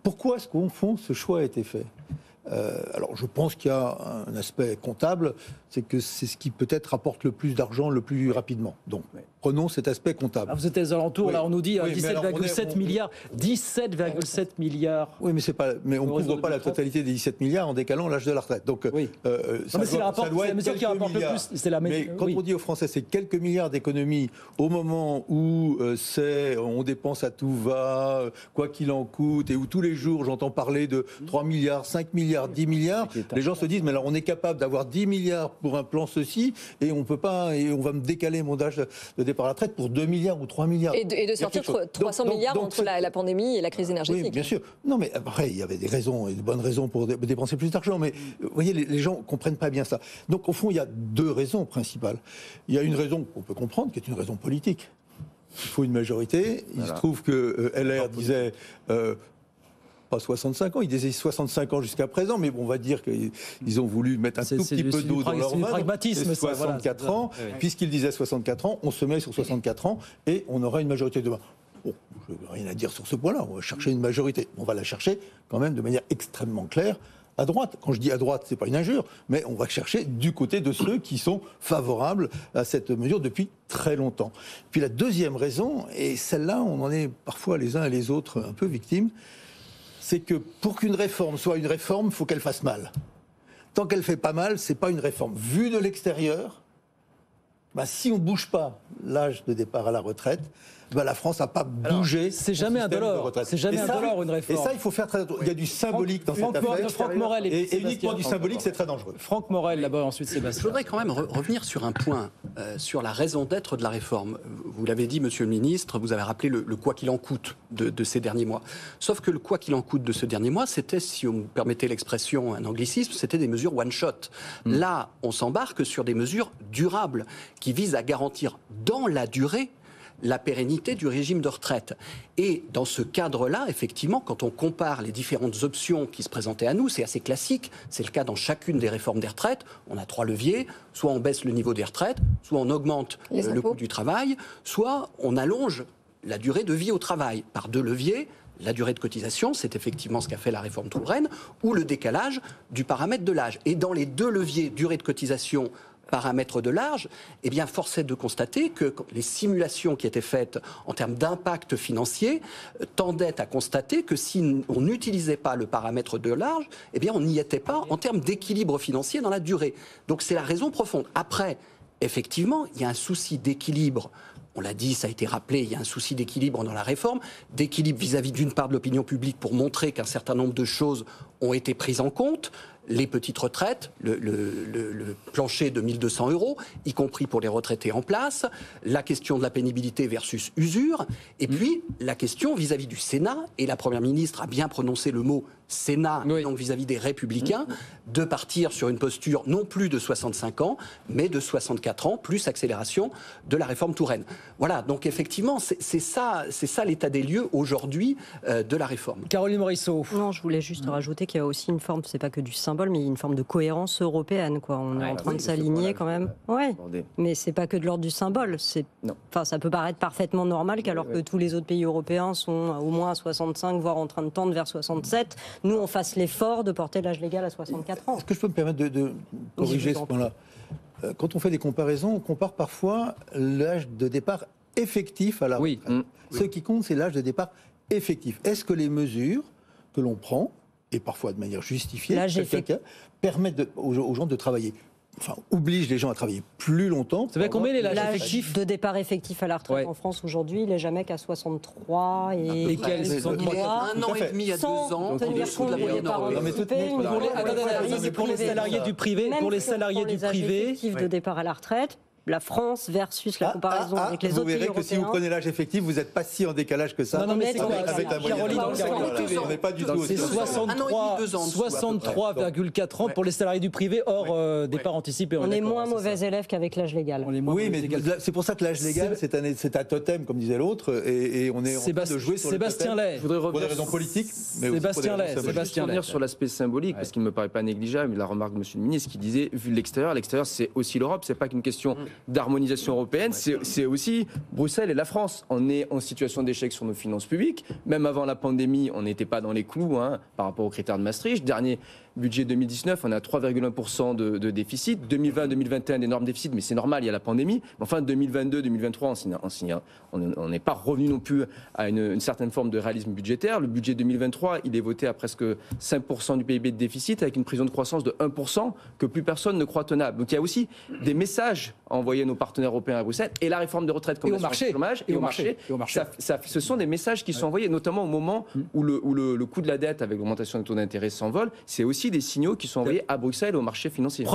Pourquoi est-ce qu'au fond, ce choix a été fait ? Alors, je pense qu'il y a un aspect comptable, c'est que c'est ce qui peut-être rapporte le plus d'argent le plus rapidement. Donc, prenons cet aspect comptable. Ah, vous êtes aux alentours, là, on nous dit 17,7 milliards. 17,7 milliards. Oui, mais on ne couvre pas la totalité des 17 milliards en décalant l'âge de la retraite. Donc, oui. C'est la mesure qui rapporte le plus. Mais quand on dit aux Français, c'est quelques milliards d'économies au moment où on dépense à tout va, quoi qu'il en coûte, et où tous les jours j'entends parler de 3 milliards, 5 milliards, 10 milliards, les gens se disent, mais alors on est capable d'avoir 10 milliards pour un plan ceci, et on peut pas, et on va me décaler mon âge de départ à la retraite pour 2 milliards ou 3 milliards. Et de sortir 300 milliards entre la pandémie et la crise énergétique. Oui, bien sûr. Non, mais après, il y avait des raisons, et de bonnes raisons pour dépenser plus d'argent, mais vous voyez, les gens ne comprennent pas bien ça. Donc, au fond, il y a deux raisons principales. Il y a une raison qu'on peut comprendre, qui est une raison politique. Il faut une majorité. Il se trouve que LR disait... pas 65 ans, ils disaient 65 ans jusqu'à présent, mais bon, on va dire qu'ils ont voulu mettre un tout petit peu d'eau dans leur vin. Pragmatisme, 64 ans, puisqu'ils disaient 64 ans, on se met sur 64 ans et on aura une majorité demain. Bon, je n'ai rien à dire sur ce point-là, on va chercher une majorité. On va la chercher quand même de manière extrêmement claire à droite. Quand je dis à droite, c'est pas une injure, mais on va chercher du côté de ceux qui sont favorables à cette mesure depuis très longtemps. Puis la deuxième raison, et celle-là, on en est parfois les uns et les autres un peu victimes, c'est que pour qu'une réforme soit une réforme, il faut qu'elle fasse mal. Tant qu'elle fait pas mal, c'est pas une réforme. Vu de l'extérieur, si on bouge pas l'âge de départ à la retraite, la France n'a pas bougé. C'est jamais indolore. C'est jamais indolore une réforme. Et ça, il faut faire très attention. Il y a du symbolique dans cette affaire. Franck Morel et uniquement du symbolique, c'est très dangereux. Franck Morel, là-bas, ensuite Sébastien. Je voudrais quand même revenir sur un point, sur la raison d'être de la réforme. Vous l'avez dit, Monsieur le Ministre, vous avez rappelé le quoi qu'il en coûte de ces derniers mois. Sauf que le quoi qu'il en coûte de ce dernier mois, c'était, si on me permettait l'expression, un anglicisme, c'était des mesures one-shot. Là, on s'embarque sur des mesures durables qui visent à garantir dans la durée la pérennité du régime de retraite. Et dans ce cadre-là, effectivement, quand on compare les différentes options qui se présentaient à nous, c'est assez classique, c'est le cas dans chacune des réformes des retraites, on a trois leviers, soit on baisse le niveau des retraites, soit on augmente le coût du travail, soit on allonge la durée de vie au travail par deux leviers. La durée de cotisation, c'est effectivement ce qu'a fait la réforme Touraine, ou le décalage du paramètre de l'âge. Et dans les deux leviers, durée de cotisation, paramètre de l'âge, eh bien, force est de constater que les simulations qui étaient faites en termes d'impact financier tendaient à constater que si on n'utilisait pas le paramètre de l'âge, eh bien, on n'y était pas en termes d'équilibre financier dans la durée. Donc, c'est la raison profonde. Après, effectivement, il y a un souci d'équilibre. On l'a dit, ça a été rappelé, il y a un souci d'équilibre dans la réforme, d'équilibre vis-à-vis d'une part de l'opinion publique pour montrer qu'un certain nombre de choses ont été prises en compte, les petites retraites, le plancher de 1 200 €, y compris pour les retraités en place, la question de la pénibilité versus usure, et puis la question vis-à-vis du Sénat, et la Première ministre a bien prononcé le mot Sénat, donc vis-à-vis des Républicains, de partir sur une posture non plus de 65 ans, mais de 64 ans, plus accélération de la réforme Touraine. Voilà, donc effectivement, c'est ça l'état des lieux aujourd'hui de la réforme. Caroline Morisseau. Non, je voulais juste rajouter qu'il y a aussi une forme, c'est pas que du symbole, mais il y a une forme de cohérence européenne, quoi. On est en train de s'aligner quand même. Ouais, mais c'est pas que de l'ordre du symbole. Enfin, ça peut paraître parfaitement normal qu'alors que tous les autres pays européens sont au moins à 65, voire en train de tendre vers 67, nous on fasse l'effort de porter l'âge légal à 64 ans. Est-ce que je peux me permettre de corriger ce point-là ? Quand on fait des comparaisons, on compare parfois l'âge de départ effectif à la retraite. Ce qui compte, c'est l'âge de départ effectif. Est-ce que les mesures que l'on prend, et parfois de manière justifiée, permettent aux gens de travailler, oblige les gens à travailler plus longtemps. Vous savez combien est l'âge effectif de départ effectif à la retraite en France aujourd'hui? Il n'est jamais qu'à 63 et quel 63 un an et demi à 2 ans tenir compte de départ pour les salariés du privé, effectifs de départ à la retraite. La France versus la comparaison avec les autres pays européens. Vous verrez que si vous prenez l'âge effectif, vous n'êtes pas si en décalage que ça. Non, mais c'est quoi avec la moyenne. On n'est pas du tout. C'est 63,4 ans pour les salariés du privé hors départ anticipé. On est moins mauvais élèves qu'avec l'âge légal. Oui, mais c'est pour ça que l'âge légal, c'est un totem, comme disait l'autre, et on est en train de jouer sur le Sébastien Lay. Je voudrais pour des raisons politiques, mais aussi pour des raisons symboliques. Revenir sur l'aspect symbolique, parce qu'il ne me paraît pas négligeable, la remarque de Monsieur le Ministre qui disait, vu de l'extérieur, c'est aussi l'Europe, c'est pas qu'une question d'harmonisation européenne, c'est aussi Bruxelles et la France. On est en situation d'échec sur nos finances publiques. Même avant la pandémie, on n'était pas dans les clous par rapport aux critères de Maastricht. Dernier budget 2019, on a 3,1% de déficit. 2020-2021, d'énormes déficits, mais c'est normal, il y a la pandémie. Mais enfin, 2022-2023, on n'est pas revenu non plus à une certaine forme de réalisme budgétaire. Le budget 2023, il est voté à presque 5% du PIB de déficit, avec une prévision de croissance de 1% que plus personne ne croit tenable. Donc il y a aussi des messages à envoyer à nos partenaires européens à Bruxelles, et la réforme des retraites comme l'assurance chômage, et au marché. Ce sont des messages qui sont envoyés, notamment au moment où le coût de la dette avec l'augmentation des taux d'intérêt s'envole. C'est aussi des signaux qui sont envoyés à Bruxelles au marché financier.